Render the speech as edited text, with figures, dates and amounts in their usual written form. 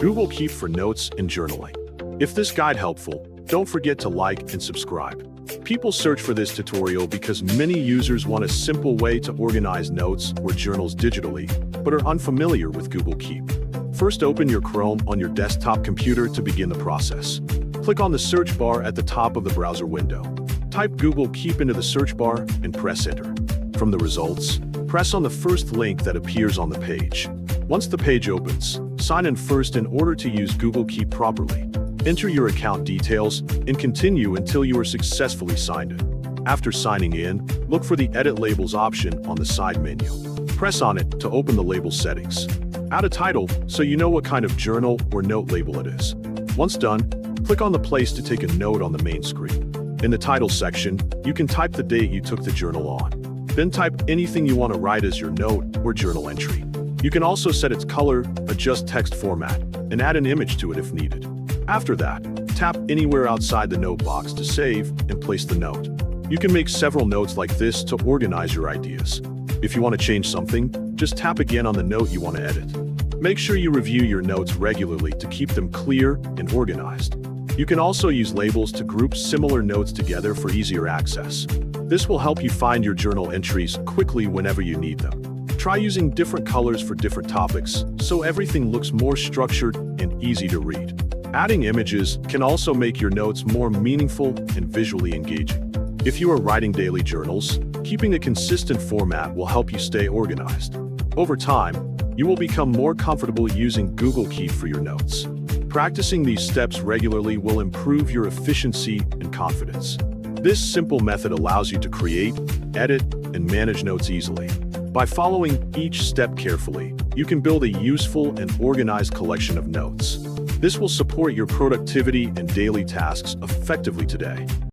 Google Keep for notes and journaling. If this guide helpful, don't forget to like and subscribe. People search for this tutorial because many users want a simple way to organize notes or journals digitally, but are unfamiliar with Google Keep. First, open your Chrome on your desktop computer to begin the process. Click on the search bar at the top of the browser window. Type Google Keep into the search bar and press enter. From the results, press on the first link that appears on the page. Once the page opens, sign in first in order to use Google Keep properly. Enter your account details and continue until you are successfully signed in. After signing in, look for the Edit Labels option on the side menu. Press on it to open the label settings. Add a title so you know what kind of journal or note label it is. Once done, click on the place to take a note on the main screen. In the title section, you can type the date you took the journal on. Then type anything you want to write as your note or journal entry. You can also set its color, adjust text format, and add an image to it if needed. After that, tap anywhere outside the note box to save and place the note. You can make several notes like this to organize your ideas. If you want to change something, just tap again on the note you want to edit. Make sure you review your notes regularly to keep them clear and organized. You can also use labels to group similar notes together for easier access. This will help you find your journal entries quickly whenever you need them. Try using different colors for different topics so everything looks more structured and easy to read. Adding images can also make your notes more meaningful and visually engaging. If you are writing daily journals, keeping a consistent format will help you stay organized. Over time, you will become more comfortable using Google Keep for your notes. Practicing these steps regularly will improve your efficiency and confidence. This simple method allows you to create, edit, and manage notes easily. By following each step carefully, you can build a useful and organized collection of notes. This will support your productivity and daily tasks effectively today.